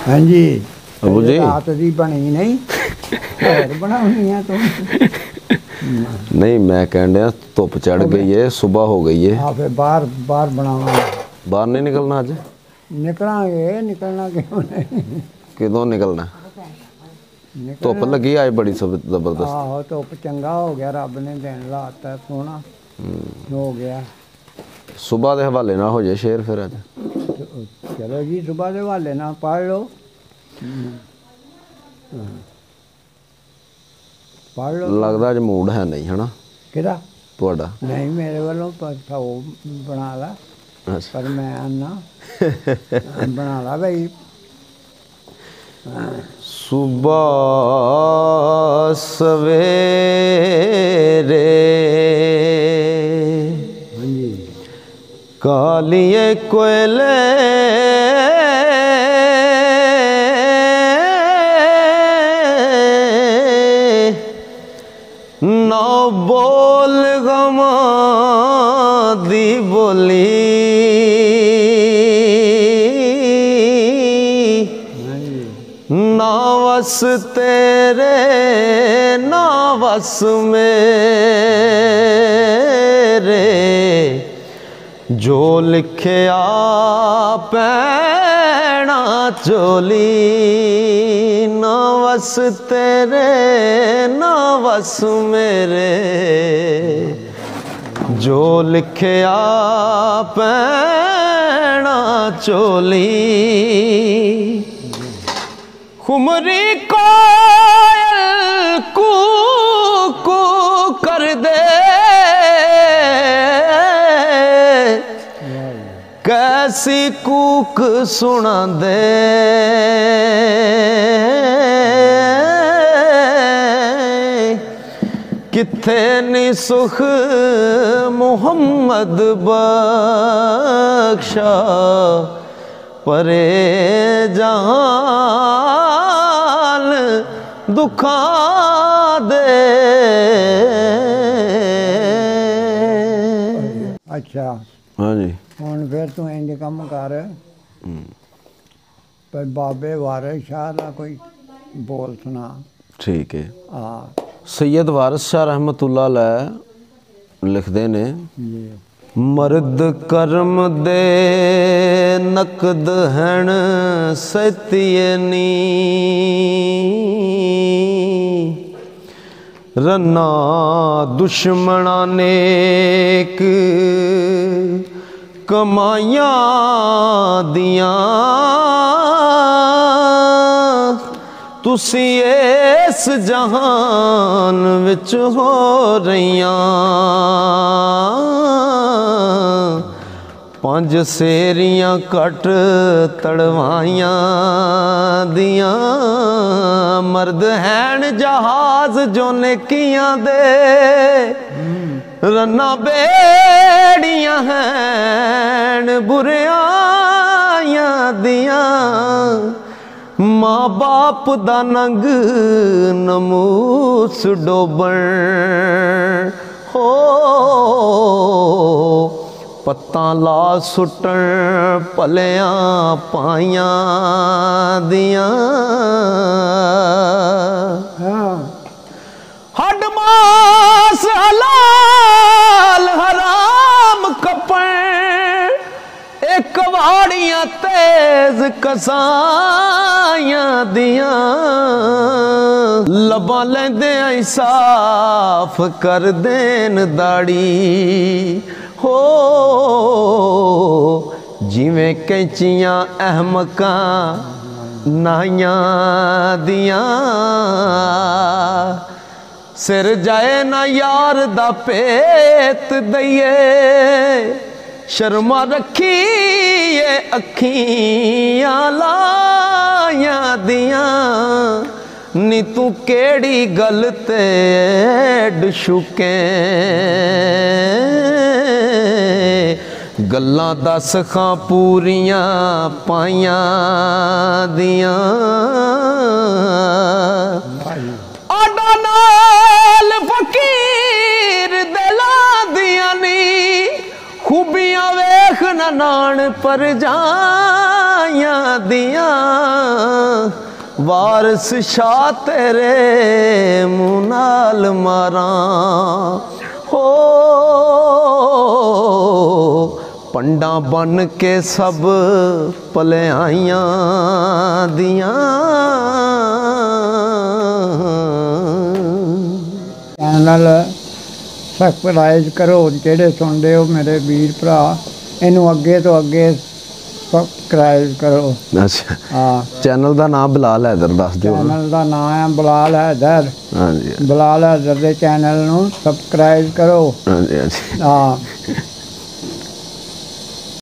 हाँ जी अबू जी रात दी बनी नहीं और बनानी है तुम नहीं मैं कह रहा धुप चढ़ गई है सुबह हो गई है। हाँ फिर बाहर बाहर बनावा बाहर नहीं निकलना अज निकलांगे निकलना क्यों नहीं किदों निकलना धुप लगी आज बड़ी जबरदस्त। आहो धुप चंगा हो गया रब ने दिन लाता सोना हो गया। सुबह के हवाले ना हो जाए शेर फिर अज चलो जी सुबह के हवाले ना पढ़ लो पढ़ लो लगता अज मूड है नहीं है ना किदा तुहाडा नहीं मेरे वालों बना ला पर मैं आना बना ला भाई। सुबह सवेरे कालिए कोयले ना बोल गमा दी बोली ना वस तेरे ना वस मेरे जो लिखे पैना चोली ना वस तेरे ना वस मेरे जो लिखे पैना चोली खुमरी कोयल कू कू कर दे कैसी कूक सुना दे किथे नी सुख मुहम्मद बख्शा परे जाल दुखा दे। अच्छा हाँ जी हुण फिर तू इंज कम कर पर बाबे वारिस शाह का कोई बोल सुना। ठीक है हाँ सैयद वारिस शाह रहमतुल्लाह अलैह लिखते ने मर्द कर्म दे नकद हन सतिये नी रन्ना दुश्मना नेक कमाइया दिया तुसी इस जहान विच हो रहियां पंज सेरियां कट तड़वाइया दिया मर्द हैन जहाज जो नेकियां दे रन्ना बेड़ियां हैन बुरियां दिया माँ बाप दा नंग नमूस डोबण हो पत्तां ला सुटण भलियां पाइयां दियां हड मास हलाल हराम कपण एक वाड़ियां तेज कसाइयां दियां लबा लेंदे साफ कर देन दाड़ी हो जिवें कैंचियां अहमकां नाइयां दियां सिर जाए ना यार दा पेत दइए शर्मा रखी ये अखियां लाइयां दियां नी तू केड़ी गल ते डुशुके गल्लां दस खां पूरियां पाइयां दियां आडा नाल फकीर दिला दियां नी खूबियां वेख नान पर जा ਪਰਾਈਆਂ ਦੀਆਂ ਵਾਰਸ ਸ਼ਾਹ ਤੇਰੇ ਮੂੰਹ ਨਾਲ ਮਾਰਾਂ ਹੋ पंडा बन के सब भलाइयां दियां चैनल सबसक्राइब करो जेड़े सुनते हो मेरे वीर भरा इनू अगे तो अगे सबसक्राइब करो। अच्छा हाँ चैनल का नाम बिलाल हैदर दस दिओ। चैनल का नाम है बिलाल हैदर। हाँ जी बिलाल हैदर के चैनल नू सबसक्राइब करो। हाँ जी हाँ जी हाँ